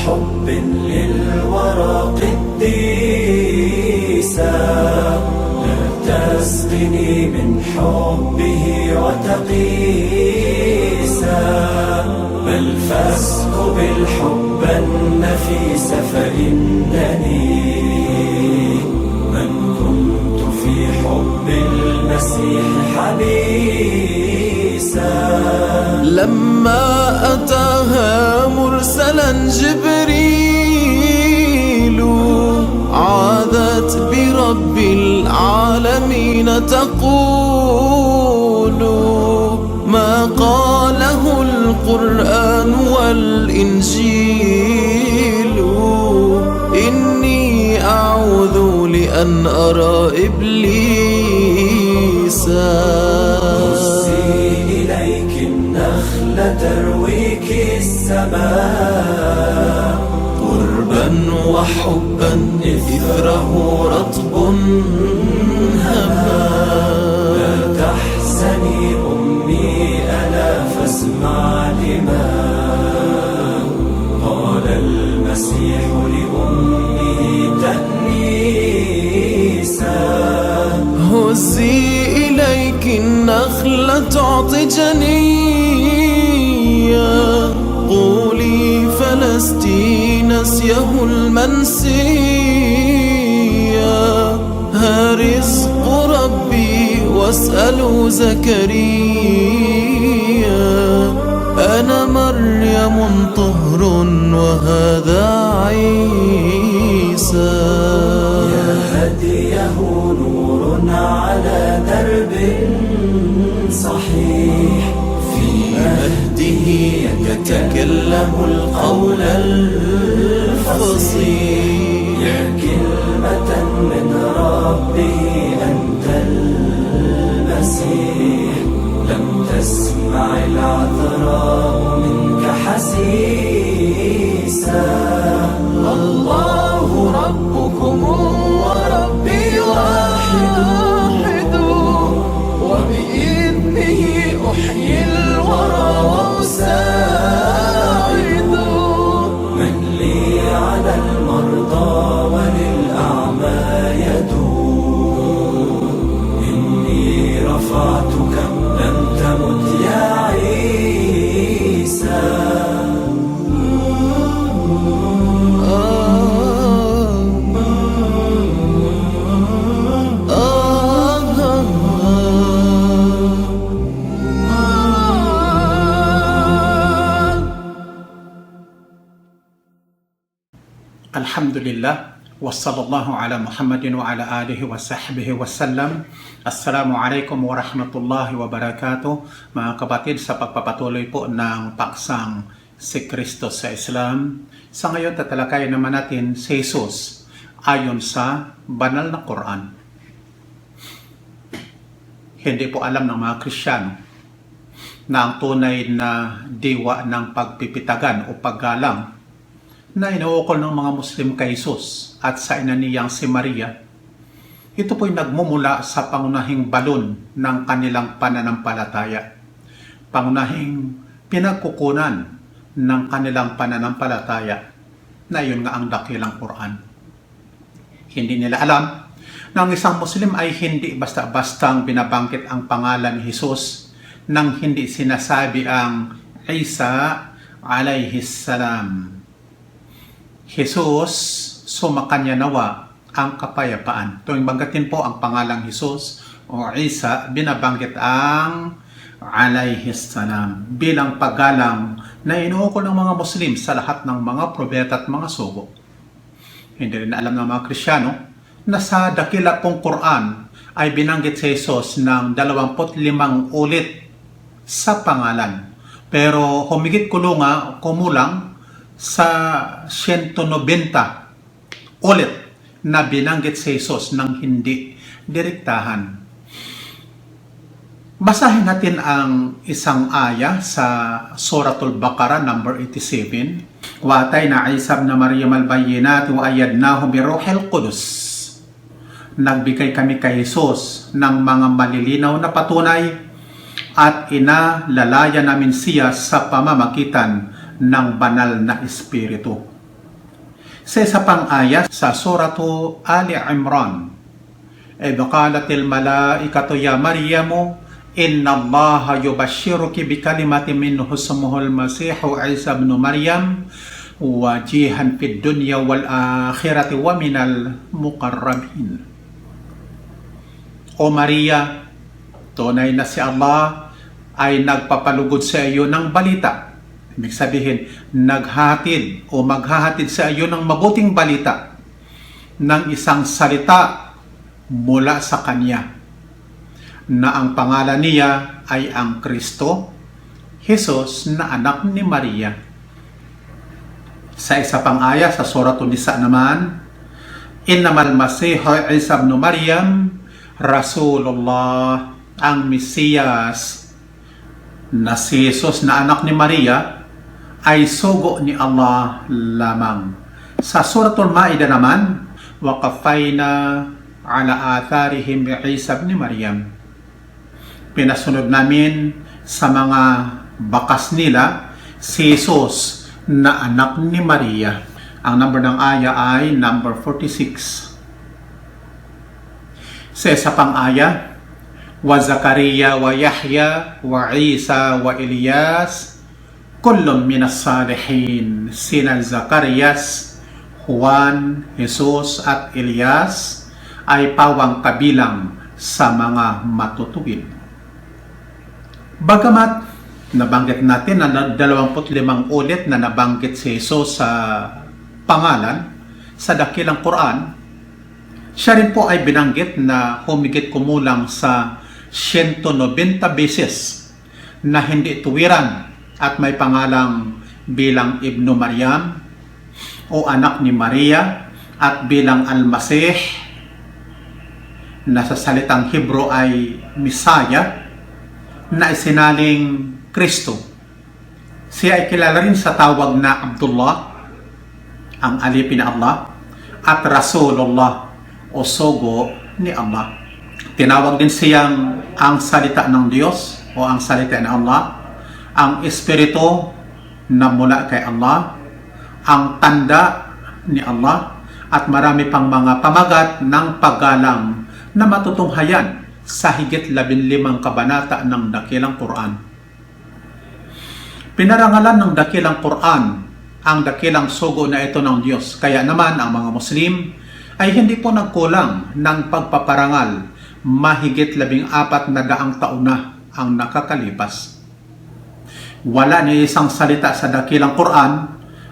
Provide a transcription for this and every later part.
حب للورى قديسا لا تسقني من حبه وتقيسا بل فاسكب الحب النفيس فإنني من كنت في حب المسيح حبيسا. لما أتاها مرسلا جبريل عاذت برب العالمين تقول ما قاله القرآن والإنجيل إني أعوذ لأن أرى إبليسا. ترويك السماء قربا وحبا إثره رطب هما. لا تحزني أمي ألا فاسمع لما قال المسيح لأمه تأنيسا. هزي إليك النخلة تعطي جنيا قولي فلست نسيه المنسيا. ها رزق ربي واسألوا زكريا أنا مريم طهر وهذا عيسى. يا هديه نور على درب صحيح في مهده يتكلم القول الفصيح. يا كلمة من ربه أنت المسيح لم تسمع العذراء منك حسيسا. الله ربكم وربي واحد وبإذنه أحيي الورى وأساعد. من لي على المرضى وللأعمى يدور إني رفعتك لم تمت يا عيسى. Alhamdulillah wassallallahu ala Muhammadin wa ala alihi wa sahbihi wasallam. Assalamualaikum warahmatullahi wabarakatuh. Mga kapatid, sa pagpapatuloy po ng paksang si Kristo sa Islam, sa ngayon tatalakayin naman natin si Jesus ayon sa banal na Quran. Hindi po alam ng mga Kristiyano na ang tunay na diwa ng pagpipitagan o paggalang na inuukol ng mga Muslim kay Jesus at sa ina niyang si Maria, ito po'y nagmumula sa pangunahing balon ng kanilang pananampalataya. Pangunahing pinagkukunan ng kanilang pananampalataya na yun nga ang dakilang Quran. Hindi nila alam na ang isang Muslim ay hindi basta-bastang binabangkit ang pangalan ni Jesus nang hindi sinasabi ang Isa alayhi salam. Jesus, sumakanya nawa ang kapayapaan. Tuwing banggitin po ang pangalang Jesus o Isa, binabanggit ang alayhi salam bilang paggalang na inuukol ng mga Muslim sa lahat ng mga propeta at mga sugo. Hindi rin alam ng mga Kristiyano na sa dakila pong Quran ay binanggit si Jesus ng 25 ulit sa pangalan. Pero humigit kumulang sa 190 ulit na binanggit si Jesus ng hindi direktahan. Basahin natin ang isang aya sa Suratul Baqarah number 87. Wa atayna Isa ibn Maryam al-bayyinati wa ayyadnahu bi Ruhil Qudus. Nagbigay kami kay Jesus ng mga malilinaw na patunay at inalalaya namin siya sa pamamagitan ng banal na Espiritu. Sa isa pang aya sa Suratu Ali Imran, إذ قالت الملائكة يا مريم إن الله يبشرك بكلمة منه اسمه المسيح عيسى بن مريم وجيها في الدنيا والآخرة ومن المقربين. O Maria, tunay na si Allah ay nagpapalugod sa iyo ng balita. Ibig sabihin, naghahatid o maghahatid sa iyo ng mabuting balita ng isang salita mula sa Kanya na ang pangalan niya ay ang Kristo, Jesus na anak ni Maria. Sa isa pang aya sa Suratul Nisa naman, Innamal Masihu Isa ibn Maryam Rasulullah, ang Mesiyas na si Jesus na anak ni Maria ay sugo ni Allah lamang. Sa Suratul Ma'idah naman, waqafayna ala atharihim bi Isa ibn Maryam, pinasunod namin sa mga bakas nila si Jesus na anak ni Maria. Ang number ng aya ay number 46. Sa isa pang aya, wa Zakaria wa Yahya wa Isa wa Ilyas kullum minas salihin. Sina Zacarias, Juan, Jesus at Elias ay pawang kabilang sa mga matutuwid. Bagamat nabanggit natin na 25 ulit na nabanggit si Jesus sa pangalan sa dakilang Quran, siya rin po ay binanggit na humigit kumulang sa 190 beses na hindi tuwiran at may pangalang bilang Ibnu Maryam o anak ni Maria at bilang Al-Masih na sa salitang Hebro ay Messiah na isinaling Kristo. Siya ay kilala rin sa tawag na Abdullah, ang alipin na Allah, at Rasulullah o sugo ni Allah. Tinawag din siyang ang salita ng Diyos o ang salita ng Allah, ang Espiritu na mula kay Allah, ang tanda ni Allah, at marami pang mga pamagat ng paggalang na matutunghayan sa higit 15 kabanata ng dakilang Quran. Pinarangalan ng dakilang Quran ang dakilang sugo na ito ng Diyos. Kaya naman ang mga Muslim ay hindi po nagkulang ng pagpaparangal mahigit 14 taon na ang nakakalipas. Wala ni isang salita sa dakilang Quran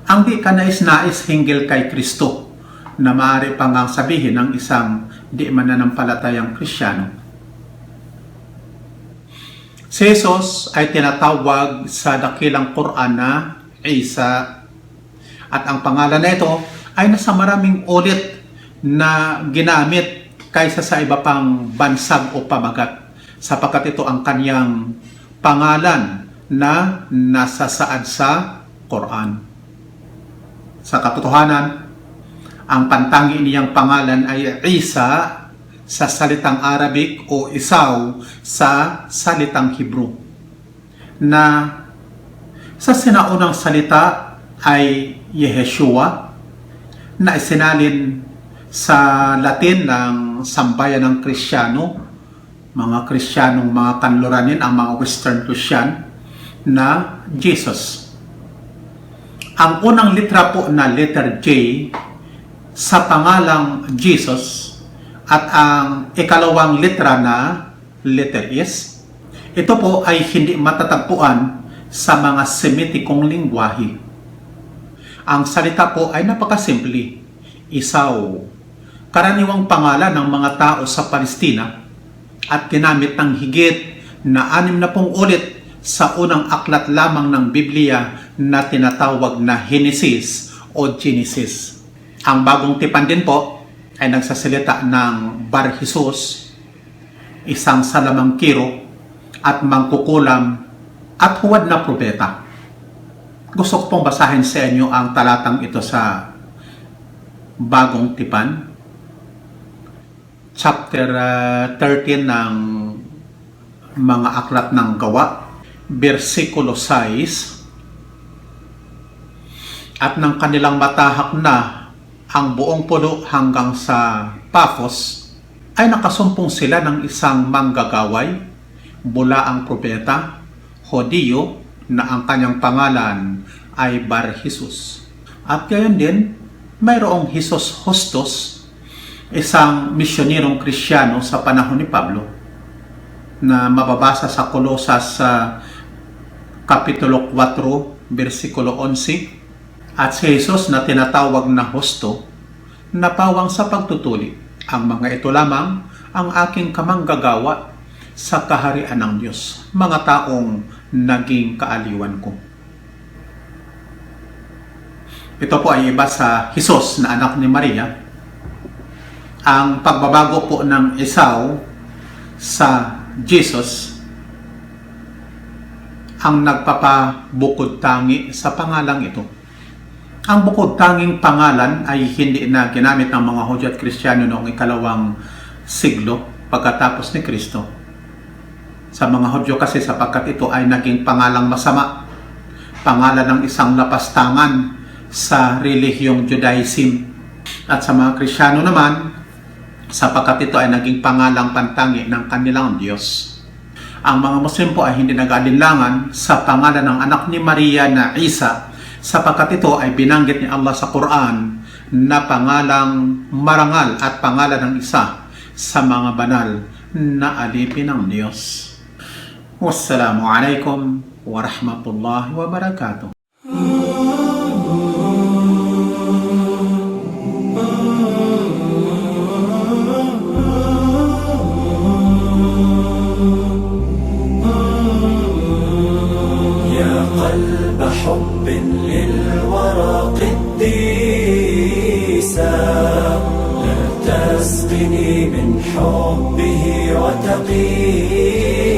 ang di kanais-nais hinggil kay Kristo na maaari pang ang sabihin ng isang di mananampalatayang Kristiyano. Si Jesus ay tinatawag sa dakilang Quran na Isa, at ang pangalan na ito ay nasa maraming ulit na ginamit kaysa sa iba pang bansag o pamagat, sapagkat ito ang kanyang pangalan na nasasaad sa Quran. Sa katotohanan, ang pantangi niyang pangalan ay Isa sa salitang Arabic o Isaw sa salitang Hebrew, na sa sinaunang salita ay Yeshua, na isinalin sa Latin ng sambayan ng Kristiyano, mga Kristiyanong mga kanluranin, ang mga Western Christian, na Jesus. Ang unang litra po na letter J sa pangalang Jesus at ang ikalawang litra na letter S, ito po ay hindi matatagpuan sa mga Semitikong lingwahe. Ang salita po ay napakasimple, Isaw, karaniwang pangalan ng mga tao sa Palestina at ginamit ng higit na 60 ulit sa unang aklat lamang ng Biblia na tinatawag na Genesis o Genesis. Ang bagong tipan din po ay nagsasalita ng Bar Jesus, isang salamangkiro at mangkukulam at huwad na propeta. Gusto ko pong basahin sa inyo ang talatang ito sa bagong tipan, chapter 13 ng mga aklat ng gawa, versikulo 6, at ng kanilang matahak na ang buong pulo hanggang sa Paphos, ay nakasumpong sila ng isang manggagaway, bulaang propeta, Hudiyo, na ang kanyang pangalan ay Bar-Jesus. At gayon din, mayroong Jesus Hustos, isang misyonirong Kristiyano sa panahon ni Pablo, na mababasa sa Kolosas Kapitulo 4, versikulo 11, at si Jesus na tinatawag na Husto, napawang sa pagtutuli. Ang mga ito lamang ang aking kamanggagawa sa kaharian ng Diyos, mga taong naging kaaliwan ko. Ito po ay iba sa Jesus na anak ni Maria. Ang pagbabago po ng Esau sa Jesus ang nagpapabukod tangi sa pangalang ito. Ang bukod tanging pangalan ay hindi na ginamit ng mga Hudyo at Kristiyano noong ikalawang siglo pagkatapos ni Kristo. Sa mga Hudyo kasi, sapagkat ito ay naging pangalang masama, pangalan ng isang lapastangan sa relihiyong Judaism. At sa mga Kristiyano naman, sapagkat ito ay naging pangalang pantangi ng kanilang Diyos. Ang mga Muslim po ay hindi nag-alinlangan sa pangalan ng anak ni Maria na Isa, sapagkat ito ay binanggit ni Allah sa Quran na pangalang marangal at pangalan ng isa sa mga banal na alipin ng Diyos. Wassalamualaikum warahmatullahi wabarakatuh. قلب حب للورى قديسا لا تسقني من حبه وتقيسا